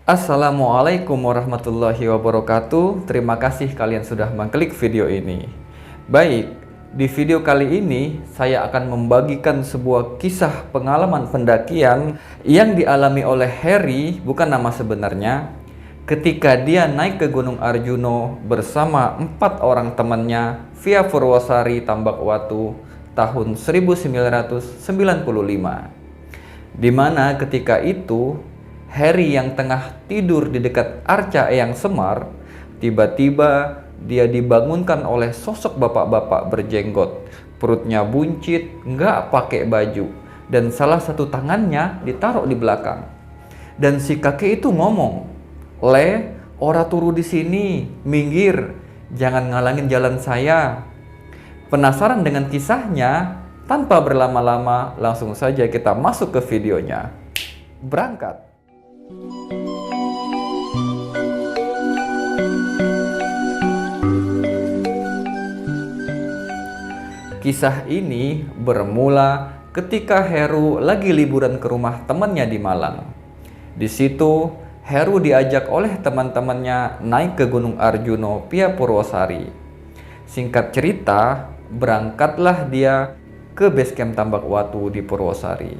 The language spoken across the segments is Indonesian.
Assalamualaikum warahmatullahi wabarakatuh. Terima kasih kalian sudah mengklik video ini. Baik, di video kali ini saya akan membagikan sebuah kisah pengalaman pendakian yang dialami oleh Harry, bukan nama sebenarnya, ketika dia naik ke Gunung Arjuno bersama 4 orang temannya via Purwosari Tambakwatu tahun 1995. Di mana ketika itu Harry yang tengah tidur di dekat arca Eyang Semar, tiba-tiba dia dibangunkan oleh sosok bapak-bapak berjenggot. Perutnya buncit, nggak pakai baju, dan salah satu tangannya ditaruh di belakang. Dan si kakek itu ngomong, "Le, ora turu di sini, minggir, jangan ngalangin jalan saya." Penasaran dengan kisahnya? Tanpa berlama-lama, langsung saja kita masuk ke videonya. Berangkat! Kisah ini bermula ketika Heru lagi liburan ke rumah temannya di Malang. Di situ, Heru diajak oleh teman-temannya naik ke Gunung Arjuno via Purwosari. Singkat cerita, berangkatlah dia ke basecamp Tambakwatu di Purwosari.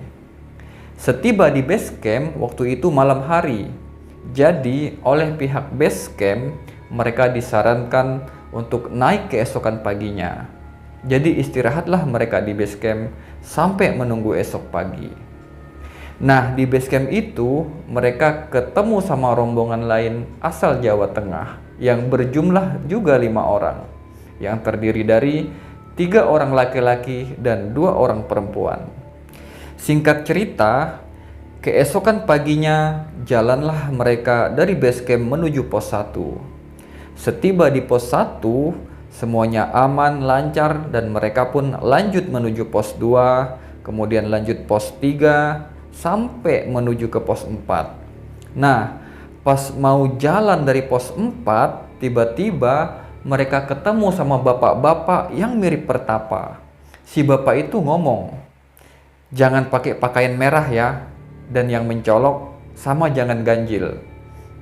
Setiba di basecamp waktu itu malam hari. Jadi, oleh pihak basecamp, mereka disarankan untuk naik keesokan paginya. Jadi istirahatlah mereka di basecamp sampai menunggu esok pagi. Nah, di basecamp itu mereka ketemu sama rombongan lain asal Jawa Tengah yang berjumlah juga 5 orang, yang terdiri dari 3 orang laki-laki dan 2 orang perempuan. Singkat cerita, keesokan paginya jalanlah mereka dari basecamp menuju pos 1. Setiba di pos 1, semuanya aman, lancar, dan mereka pun lanjut menuju pos 2, kemudian lanjut pos 3, sampai menuju ke pos 4. Nah, pas mau jalan dari pos 4, tiba-tiba mereka ketemu sama bapak-bapak yang mirip pertapa. Si bapak itu ngomong, "Jangan pakai pakaian merah ya, dan yang mencolok sama jangan ganjil.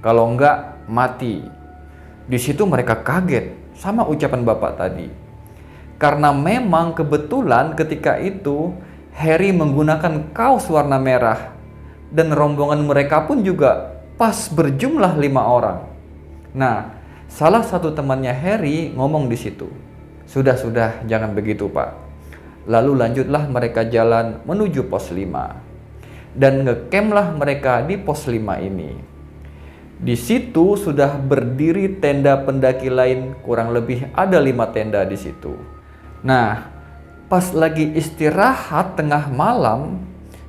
Kalau enggak, mati." Di situ mereka kaget sama ucapan bapak tadi. Karena memang kebetulan ketika itu Harry menggunakan kaos warna merah dan rombongan mereka pun juga pas berjumlah 5 orang. Nah, salah satu temannya Harry ngomong di situ, "Sudah, jangan begitu, Pak." Lalu lanjutlah mereka jalan menuju pos 5. Dan ngecamplah mereka di pos 5 ini. Di situ sudah berdiri tenda pendaki lain, kurang lebih ada 5 tenda di situ. Nah, pas lagi istirahat tengah malam,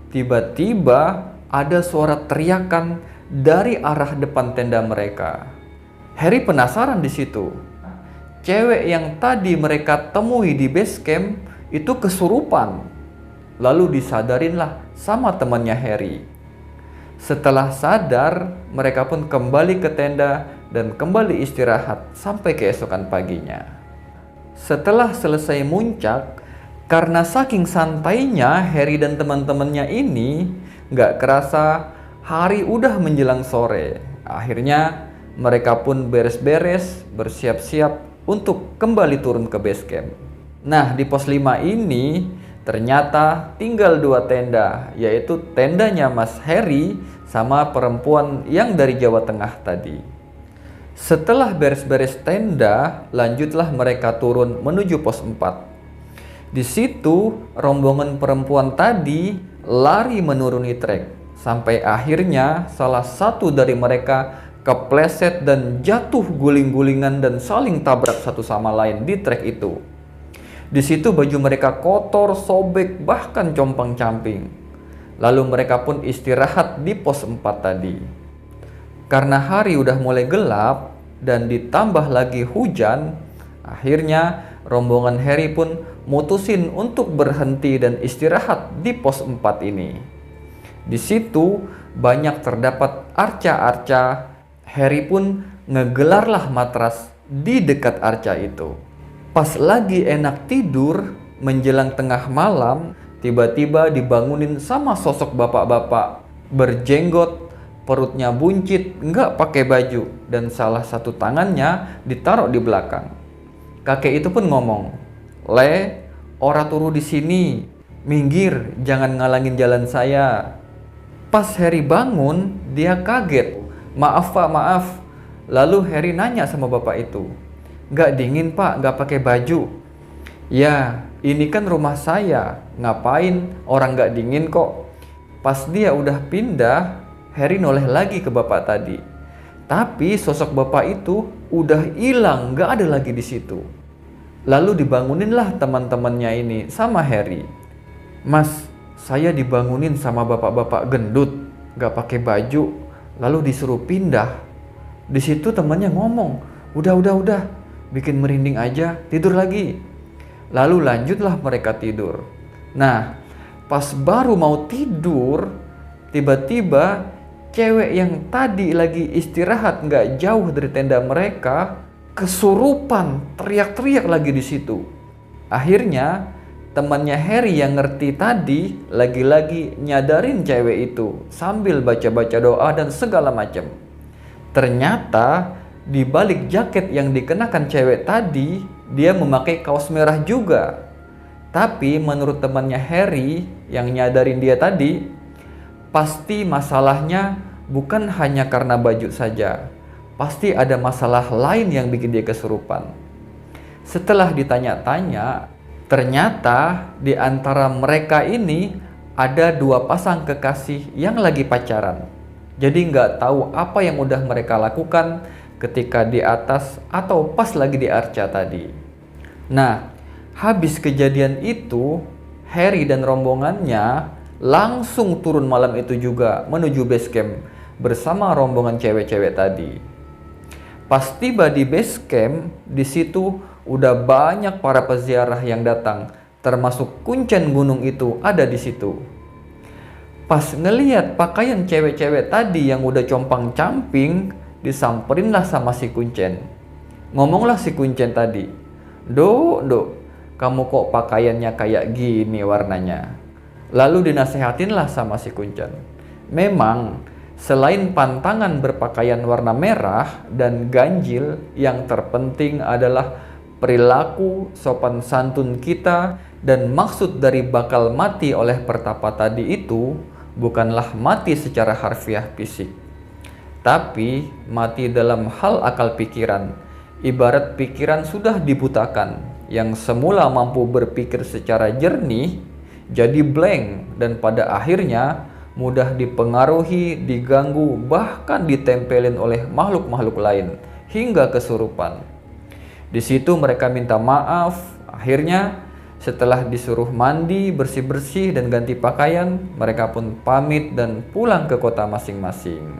tiba-tiba ada suara teriakan dari arah depan tenda mereka. Harry penasaran di situ. Cewek yang tadi mereka temui di base camp itu kesurupan. Lalu disadarinlah sama temannya Harry. Setelah sadar, mereka pun kembali ke tenda dan kembali istirahat sampai keesokan paginya. Setelah selesai muncak, karena saking santainya Harry dan teman-temannya ini, gak kerasa hari udah menjelang sore. Akhirnya mereka pun beres-beres, bersiap-siap untuk kembali turun ke base camp. Nah, di pos 5 ini ternyata tinggal 2 tenda, yaitu tendanya Mas Harry sama perempuan yang dari Jawa Tengah tadi. Setelah beres-beres tenda, lanjutlah mereka turun menuju pos 4. Di situ, rombongan perempuan tadi lari menuruni trek, sampai akhirnya salah satu dari mereka kepleset dan jatuh guling-gulingan dan saling tabrak satu sama lain di trek itu. Di situ baju mereka kotor, sobek, bahkan compang-camping. Lalu mereka pun istirahat di pos 4 tadi. Karena hari udah mulai gelap dan ditambah lagi hujan, akhirnya rombongan Harry pun mutusin untuk berhenti dan istirahat di pos 4 ini. Di situ banyak terdapat arca-arca. Harry pun ngegelarlah matras di dekat arca itu. Pas lagi enak tidur menjelang tengah malam, tiba-tiba dibangunin sama sosok bapak-bapak berjenggot perutnya buncit, nggak pakai baju, dan salah satu tangannya ditaruh di belakang. Kakek itu pun ngomong, "Le, ora turu di sini, minggir, jangan ngalangin jalan saya." Pas Harry bangun, dia kaget. "Maaf pak, maaf." Lalu Harry nanya sama bapak itu, "Nggak dingin pak, nggak pakai baju?" "Ya, ini kan rumah saya, ngapain orang nggak dingin kok." Pas dia udah pindah, Harry noleh lagi ke bapak tadi. Tapi sosok bapak itu udah hilang, nggak ada lagi di situ. Lalu dibanguninlah teman-temannya ini sama Harry. "Mas, saya dibangunin sama bapak-bapak gendut, nggak pakai baju, lalu disuruh pindah." Di situ temannya ngomong, udah, bikin merinding aja, tidur lagi." Lalu lanjutlah mereka tidur. Nah, pas baru mau tidur, tiba-tiba cewek yang tadi lagi istirahat nggak jauh dari tenda mereka kesurupan, teriak-teriak lagi di situ. Akhirnya temannya Harry yang ngerti tadi lagi-lagi nyadarin cewek itu sambil baca-baca doa dan segala macam. Ternyata di balik jaket yang dikenakan cewek tadi, dia memakai kaos merah juga. Tapi menurut temannya Harry yang nyadarin dia tadi, pasti masalahnya bukan hanya karena baju saja. Pasti ada masalah lain yang bikin dia kesurupan. Setelah ditanya-tanya, ternyata di antara mereka ini ada dua pasang kekasih yang lagi pacaran. Jadi nggak tahu apa yang udah mereka lakukan ketika di atas atau pas lagi di arca tadi. Nah, habis kejadian itu, Harry dan rombongannya langsung turun malam itu juga menuju base camp bersama rombongan cewek-cewek tadi. Pas tiba di base camp, di situ udah banyak para peziarah yang datang, termasuk kuncen gunung itu ada di situ. Pas ngeliat pakaian cewek-cewek tadi yang udah compang-camping, disamperinlah sama si kuncen. Ngomonglah si kuncen tadi, Dok, kamu kok pakaiannya kayak gini warnanya?" Lalu dinasehatinlah sama si kuncen. Memang selain pantangan berpakaian warna merah dan ganjil, yang terpenting adalah perilaku sopan santun kita, dan maksud dari bakal mati oleh pertapa tadi itu bukanlah mati secara harfiah fisik, tapi mati dalam hal akal pikiran. Ibarat pikiran sudah dibutakan, yang semula mampu berpikir secara jernih jadi blank, dan pada akhirnya mudah dipengaruhi, diganggu, bahkan ditempelin oleh makhluk-makhluk lain hingga kesurupan. Di situ mereka minta maaf. Akhirnya setelah disuruh mandi, bersih-bersih dan ganti pakaian, mereka pun pamit dan pulang ke kota masing-masing.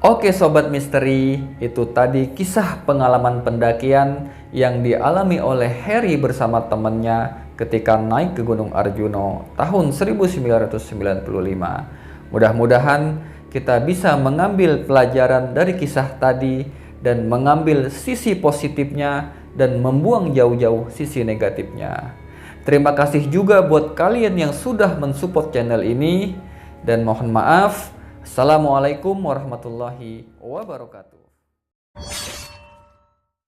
Oke sobat misteri, itu tadi kisah pengalaman pendakian yang dialami oleh Harry bersama temannya ketika naik ke Gunung Arjuna tahun 1995. Mudah-mudahan kita bisa mengambil pelajaran dari kisah tadi dan mengambil sisi positifnya dan membuang jauh-jauh sisi negatifnya. Terima kasih juga buat kalian yang sudah mensupport channel ini, dan mohon maaf. Assalamualaikum warahmatullahi wabarakatuh.